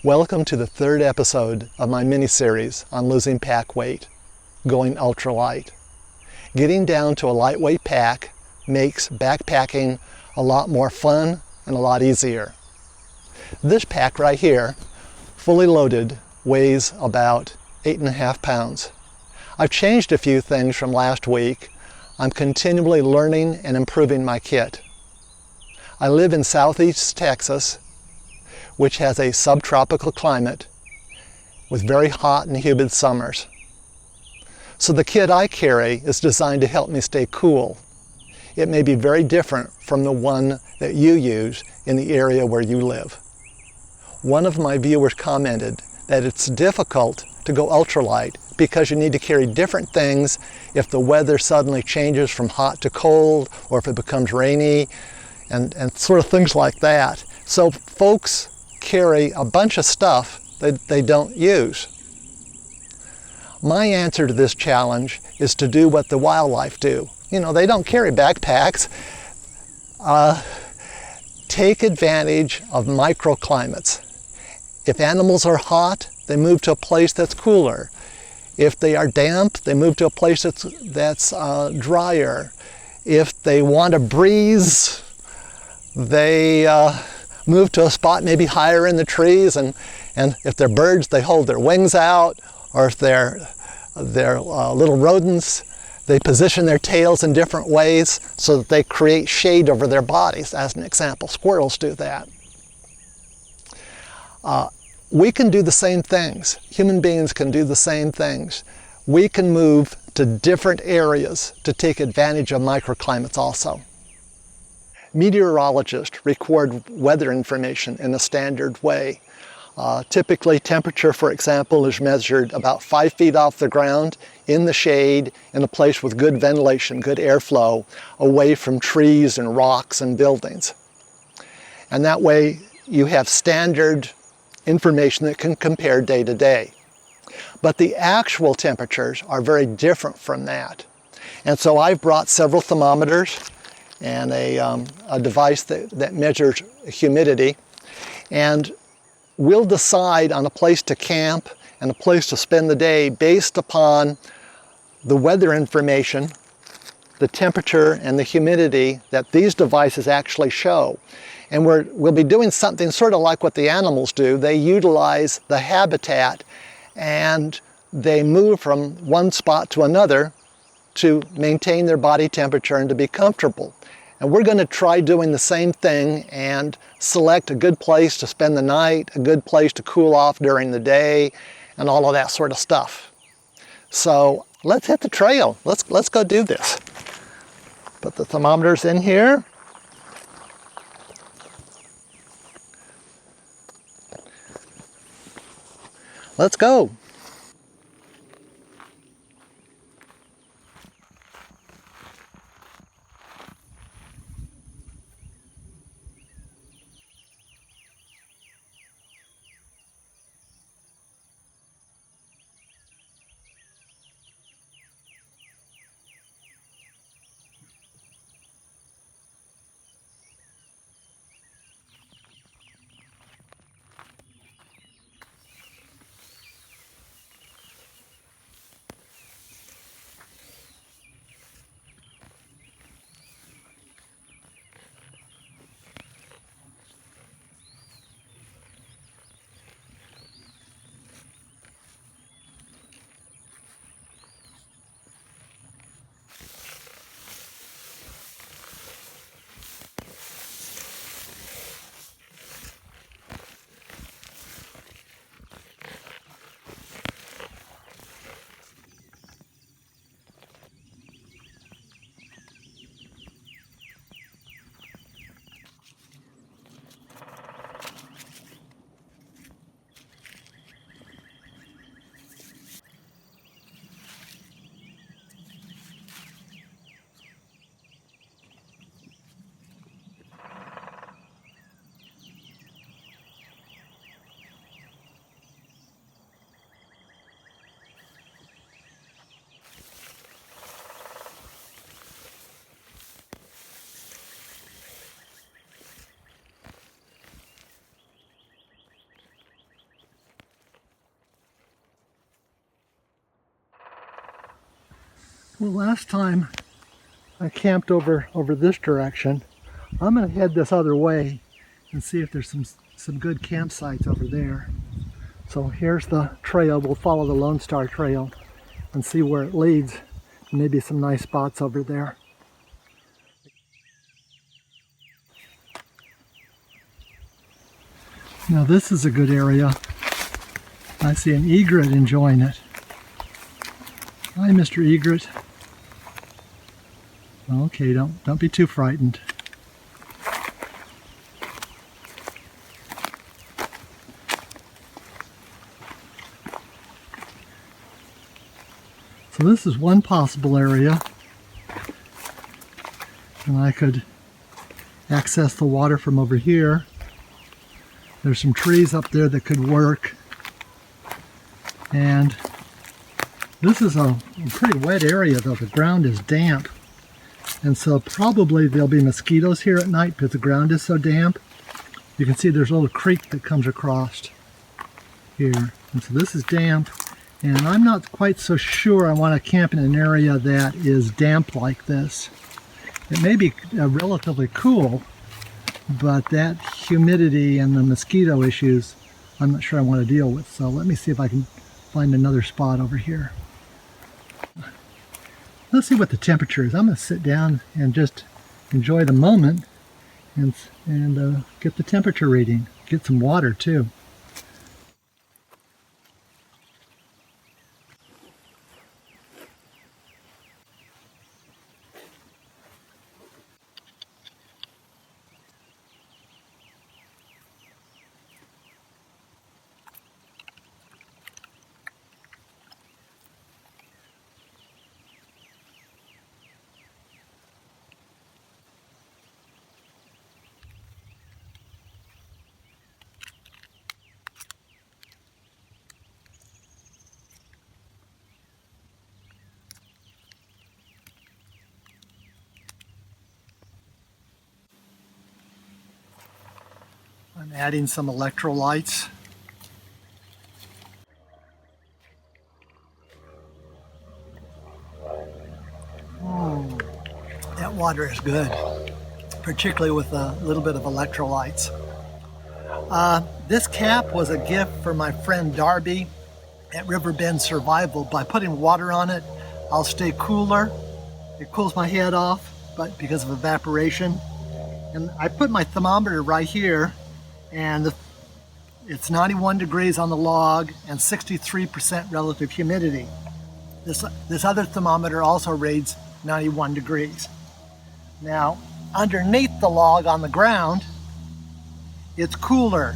Welcome to the third episode of my mini-series on losing pack weight, going ultralight. Getting down to a lightweight pack makes backpacking a lot more fun and a lot easier. This pack right here, fully loaded, weighs about 8.5 pounds. I've changed a few things from last week. I'm continually learning and improving my kit. I live in southeast Texas, which has a subtropical climate with very hot and humid summers. So the kit I carry is designed to help me stay cool. It may be very different from the one that you use in the area where you live. One of my viewers commented that it's difficult to go ultralight because you need to carry different things if the weather suddenly changes from hot to cold, or if it becomes rainy, and sort of things like that. So folks carry a bunch of stuff that they don't use. My answer to this challenge is to do what the wildlife do. You know, they don't carry backpacks. Take advantage of microclimates. If animals are hot, they move to a place that's cooler. If they are damp, they move to a place that's drier. If they want a breeze, they move to a spot maybe higher in the trees, and if they're birds, they hold their wings out, or if they're little rodents, they position their tails in different ways so that they create shade over their bodies. As an example, squirrels do that. We can do the same things. Human beings can do the same things. We can move to different areas to take advantage of microclimates also. Meteorologists record weather information in a standard way. Typically, temperature, for example, is measured about 5 feet off the ground, in the shade, in a place with good ventilation, good airflow, away from trees and rocks and buildings. And that way, you have standard information that can compare day to day. But the actual temperatures are very different from that. And so I've brought several thermometers and a device that measures humidity, and we'll decide on a place to camp and a place to spend the day based upon the weather information, the temperature and the humidity that these devices actually show. And we'll be doing something sort of like what the animals do. They utilize the habitat and they move from one spot to another to maintain their body temperature and to be comfortable. And we're going to try doing the same thing and select a good place to spend the night, a good place to cool off during the day, and all of that sort of stuff. So let's hit the trail. Let's go do this. Put the thermometers in here. Let's go. Well, last time I camped over this direction. I'm going to head this other way and see if there's some good campsites over there. So here's the trail. We'll follow the Lone Star Trail and see where it leads. Maybe some nice spots over there. Now this is a good area. I see an egret enjoying it. Hi, Mr. Egret. Okay, don't be too frightened. So this is one possible area, and I could access the water from over here. There's some trees up there that could work, and this is a pretty wet area though. The ground is damp, and so probably there'll be mosquitoes here at night because the ground is so damp. You can see there's a little creek that comes across here, and so this is damp. And I'm not quite so sure I want to camp in an area that is damp like this. It may be relatively cool, but that humidity and the mosquito issues, I'm not sure I want to deal with. So let me see if I can find another spot over here. Let's see what the temperature is. I'm going to sit down and just enjoy the moment and get the temperature reading. Get some water too. I'm adding some electrolytes. Oh, that water is good, particularly with a little bit of electrolytes. This cap was a gift for my friend Darby at Riverbend Survival. By putting water on it, I'll stay cooler. It cools my head off, but because of evaporation. And I put my thermometer right here, and it's 91 degrees on the log and 63% relative humidity. This other thermometer also reads 91 degrees. Now, underneath the log on the ground, it's cooler.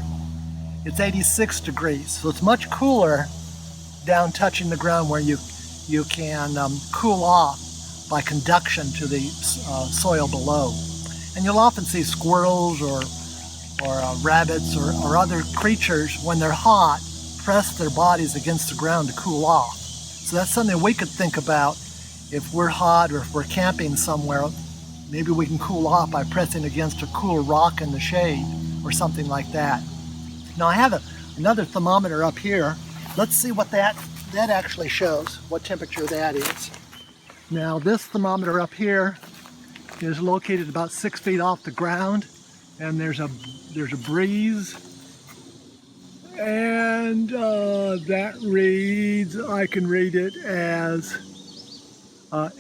It's 86 degrees, so it's much cooler down touching the ground where you can cool off by conduction to the soil below. And you'll often see squirrels or rabbits or other creatures, when they're hot, press their bodies against the ground to cool off. So that's something we could think about if we're hot or if we're camping somewhere. Maybe we can cool off by pressing against a cool rock in the shade or something like that. Now I have another thermometer up here. Let's see what that actually shows, what temperature that is. Now this thermometer up here is located about 6 feet off the ground, and there's a breeze, and that reads, I can read it as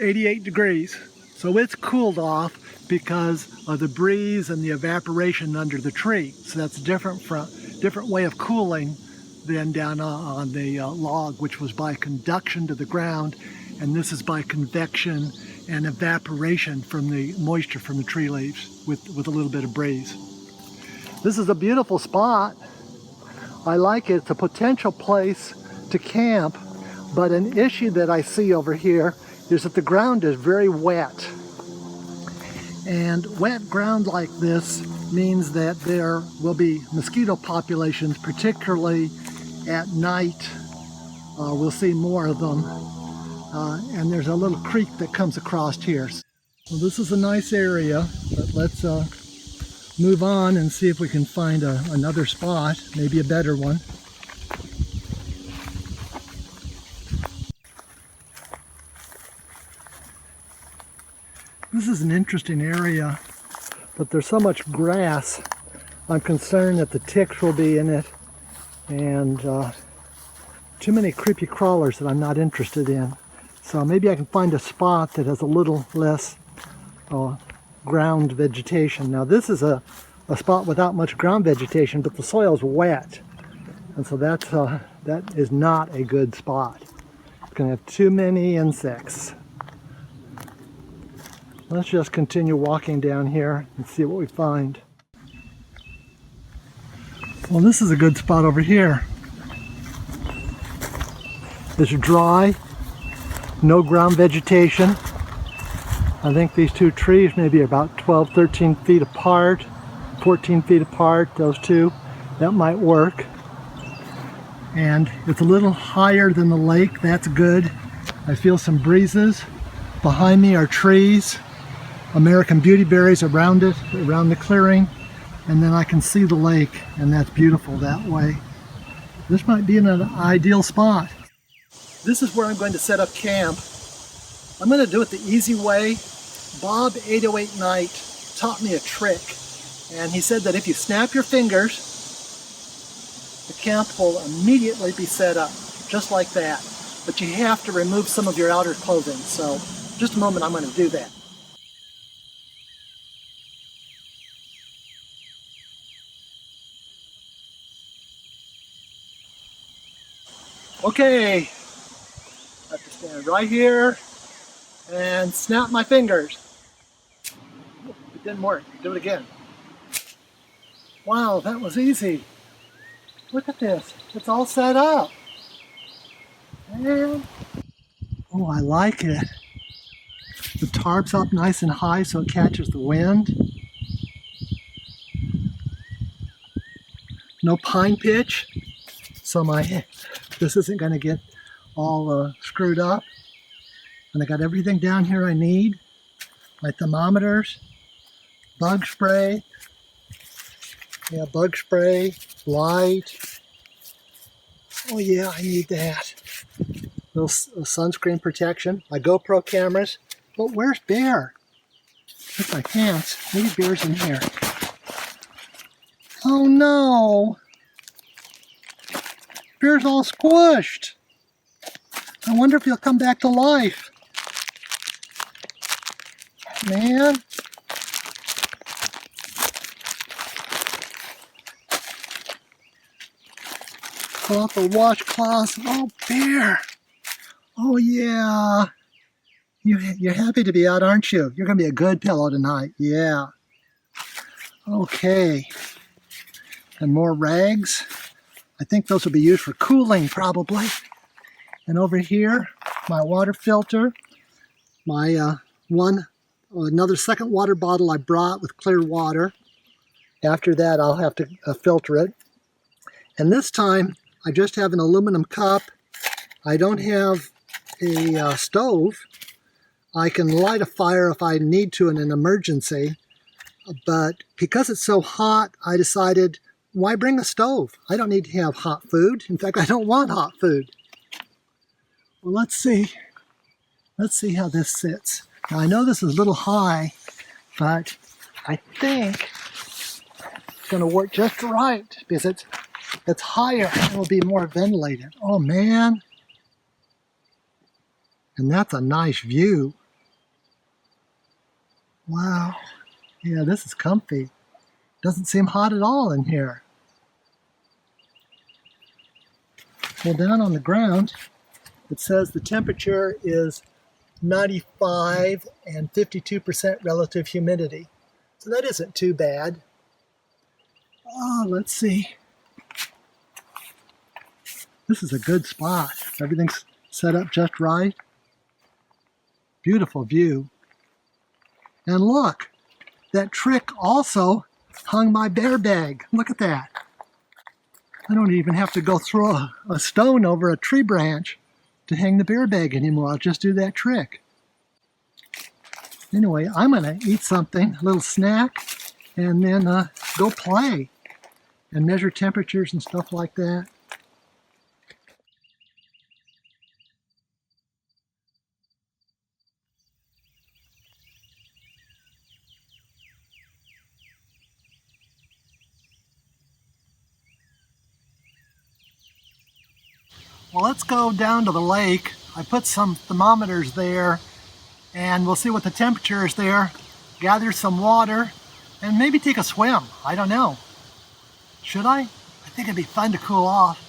88 degrees. So it's cooled off because of the breeze and the evaporation under the tree. So that's a different way of cooling than down on the log, which was by conduction to the ground, and this is by convection and evaporation from the moisture from the tree leaves with a little bit of breeze. This is a beautiful spot. I like it. It's a potential place to camp, but an issue that I see over here is that the ground is very wet. And wet ground like this means that there will be mosquito populations, particularly at night. We'll see more of them. And there's a little creek that comes across here. Well, this is a nice area, but let's move on and see if we can find another spot, maybe a better one. is an interesting area, but there's so much grass. I'm concerned that the ticks will be in it, and too many creepy crawlers that I'm not interested in. So maybe I can find a spot that has a little less ground vegetation. Now this is a spot without much ground vegetation, but the soil's wet, and so that is not a good spot. It's going to have too many insects. Let's just continue walking down here and see what we find. Well, this is a good spot over here. It's dry, no ground vegetation. I think these two trees may be about 12, 13 feet apart, 14 feet apart, those two. That might work. And it's a little higher than the lake, that's good. I feel some breezes. Behind me are trees, American beautyberries around it, around the clearing. And then I can see the lake, and that's beautiful that way. This might be an ideal spot. This is where I'm going to set up camp. I'm going to do it the easy way. Bob 808 Night taught me a trick, and he said that if you snap your fingers, the camp will immediately be set up, just like that. But you have to remove some of your outer clothing, so just a moment, I'm going to do that. Okay, I have to stand right here and snap my fingers. It didn't work. Do it again. Wow, that was easy. Look at this. It's all set up. And oh, I like it. The tarp's up nice and high so it catches the wind. No pine pitch, so this isn't going to get all screwed up. And I got everything down here I need. My thermometers, bug spray, light. Oh yeah, I need that. Little sunscreen protection. My GoPro cameras. But where's Bear? With my pants. Maybe Bear's in here. Oh no! Bear's all squished. I wonder if he'll come back to life. Man. Pull out the washcloth. Oh, Bear. Oh, yeah. You're happy to be out, aren't you? You're going to be a good pillow tonight. Yeah. Okay. And more rags. I think those will be used for cooling, probably. And over here, my water filter. My another second water bottle I brought with clear water. After that, I'll have to filter it. And this time, I just have an aluminum cup. I don't have a stove. I can light a fire if I need to in an emergency. But because it's so hot, I decided, why bring a stove? I don't need to have hot food. In fact, I don't want hot food. Well, let's see. Let's see how this sits. Now, I know this is a little high, but I think it's going to work just right because it's higher. It will be more ventilated. Oh, man. And that's a nice view. Wow. Yeah, this is comfy. Doesn't seem hot at all in here. Well, down on the ground, it says the temperature is 95 and 52% relative humidity. So that isn't too bad. Oh, let's see. This is a good spot. Everything's set up just right. Beautiful view. And look, that trick also hung my bear bag. Look at that. I don't even have to go throw a stone over a tree branch to hang the bear bag anymore. I'll just do that trick. Anyway, I'm going to eat something, a little snack, and then go play and measure temperatures and stuff like that. Well, let's go down to the lake. I put some thermometers there and we'll see what the temperature is there, gather some water, and maybe take a swim. I don't know. Should I? I think it'd be fun to cool off.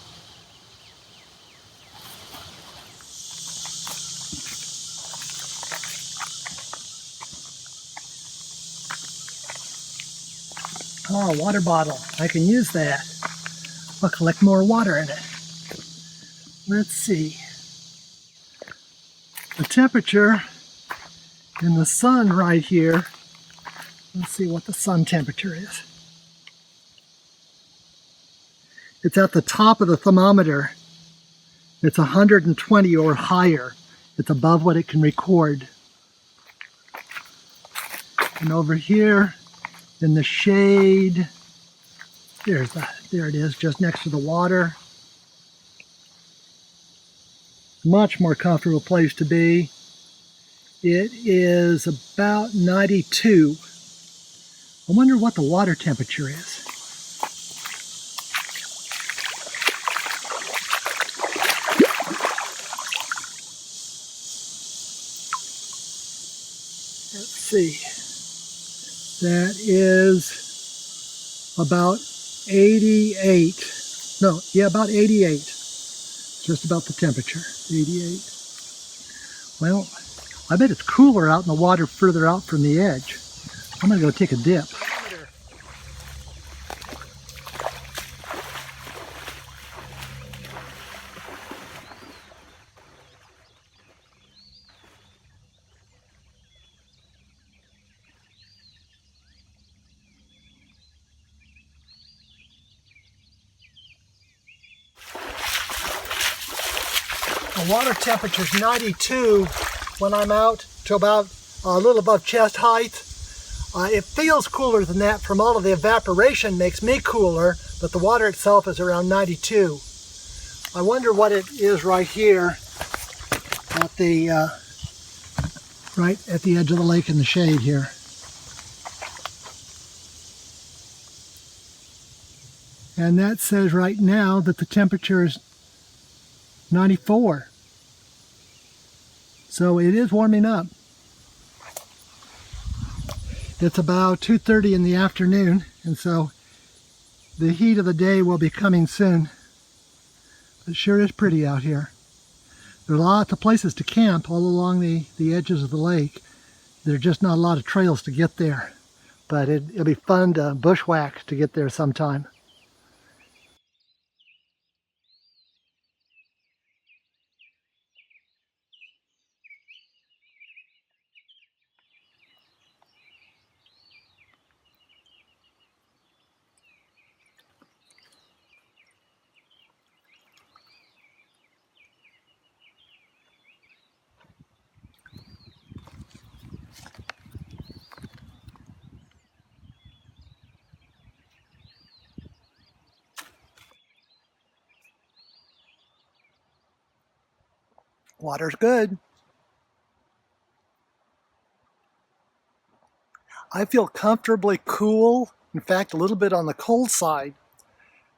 Oh, a water bottle. I can use that. I'll collect more water in it. Let's see. The temperature in the sun right here. Let's see what the sun temperature is. It's at the top of the thermometer. It's 120 or higher. It's above what it can record. And over here in the shade, there it is, just next to the water. Much more comfortable place to be. It is about 92. I wonder what the water temperature is. Let's see. That is about 88. No, yeah, about 88. Just about the temperature, 88. Well, I bet it's cooler out in the water further out from the edge. I'm gonna go take a dip. The water temperature is 92 when I'm out to about a little above chest height. It feels cooler than that from all of the evaporation makes me cooler, but the water itself is around 92. I wonder what it is right here at the right at the edge of the lake in the shade here. And that says right now that the temperature is 94. So it is warming up. It's about 2:30 in the afternoon, and so the heat of the day will be coming soon. It sure is pretty out here. There are lots of places to camp all along the edges of the lake. There are just not a lot of trails to get there, but it'll be fun to bushwhack to get there sometime. Water's good. I feel comfortably cool, in fact a little bit on the cold side,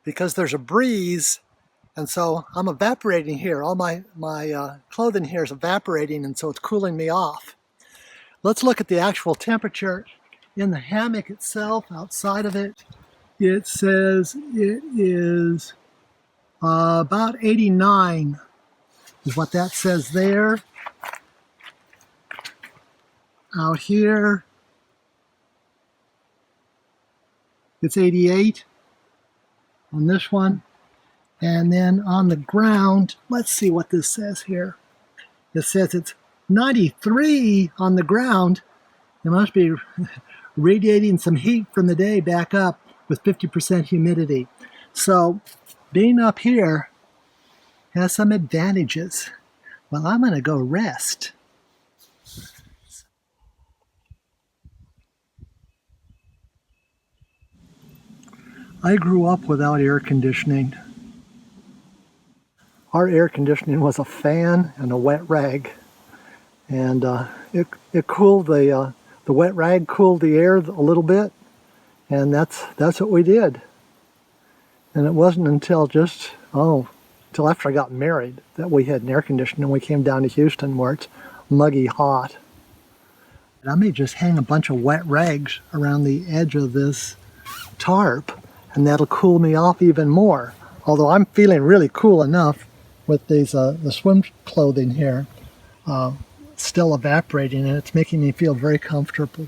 because there's a breeze, and so I'm evaporating here. All my clothing here is evaporating, and so it's cooling me off. Let's look at the actual temperature in the hammock itself. Outside of it, it says it is about 89 is what that says there. Out here, it's 88 on this one. And then on the ground, let's see what this says here. It says it's 93 on the ground. It must be radiating some heat from the day back up with 50% humidity. So being up here has some advantages. Well, I'm going to go rest. I grew up without air conditioning. Our air conditioning was a fan and a wet rag, and it cooled the wet rag cooled the air a little bit, and that's what we did. And it wasn't until just until after I got married that we had an air conditioner and we came down to Houston where it's muggy hot. And I may just hang a bunch of wet rags around the edge of this tarp and that'll cool me off even more. Although I'm feeling really cool enough with these the swim clothing here still evaporating, and it's making me feel very comfortable.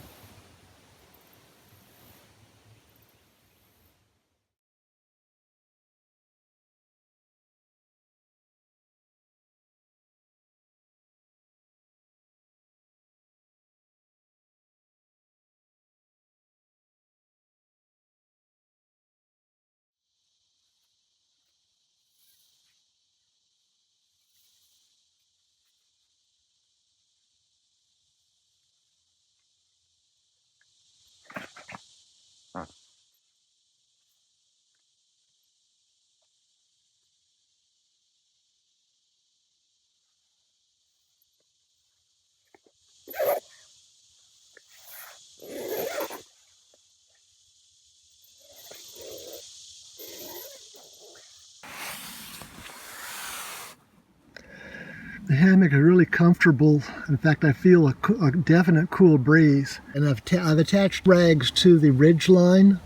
The hammock is really comfortable. In fact, I feel a definite cool breeze. And I've attached rags to the ridge line,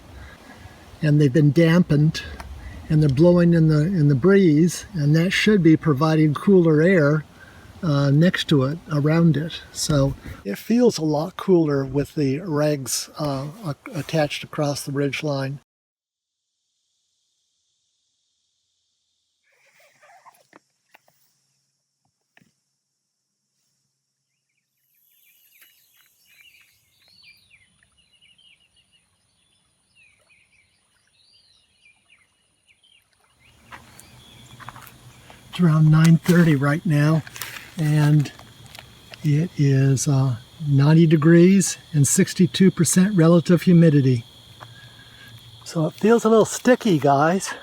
and they've been dampened, and they're blowing in the breeze, and that should be providing cooler air next to it, around it. So it feels a lot cooler with the rags attached across the ridge line. It's around 9:30 right now, and it is 90 degrees and 62% relative humidity. So it feels a little sticky, guys.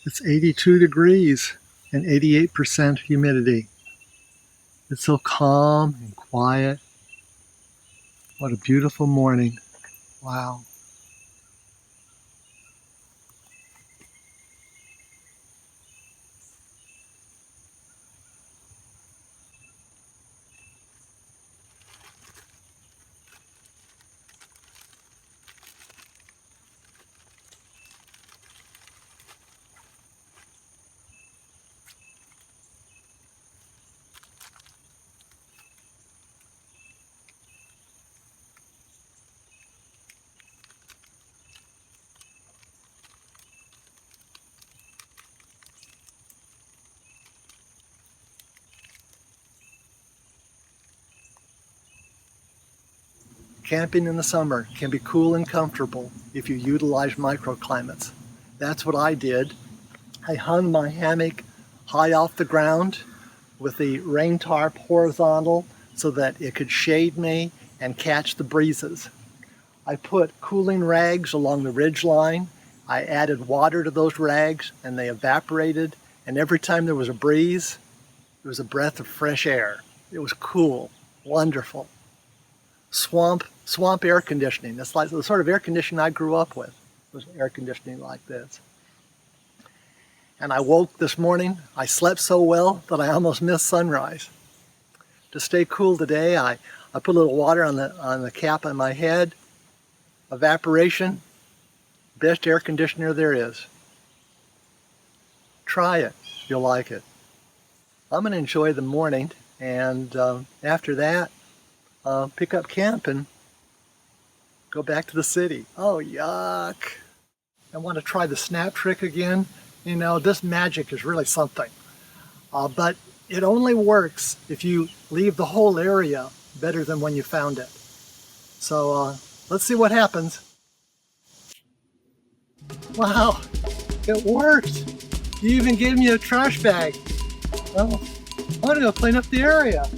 It's 82 degrees and 88% humidity. It's so calm and quiet. What a beautiful morning. Wow. Camping in the summer can be cool and comfortable if you utilize microclimates. That's what I did. I hung my hammock high off the ground with the rain tarp horizontal so that it could shade me and catch the breezes. I put cooling rags along the ridge line. I added water to those rags and they evaporated, and every time there was a breeze, it was a breath of fresh air. It was cool, wonderful. Swamp air conditioning. That's like the sort of air conditioning I grew up with, was air conditioning like this. And I woke this morning, I slept so well that I almost missed sunrise. To stay cool today, I put a little water on the cap of my head. Evaporation, best air conditioner there is. Try it, you'll like it. I'm gonna enjoy the morning, and after that, pick up camp and go back to the city. Oh, yuck. I want to try the snap trick again. You know, this magic is really something. But it only works if you leave the whole area better than when you found it. So let's see what happens. Wow, it worked. You even gave me a trash bag. Well, I'm gonna go clean up the area.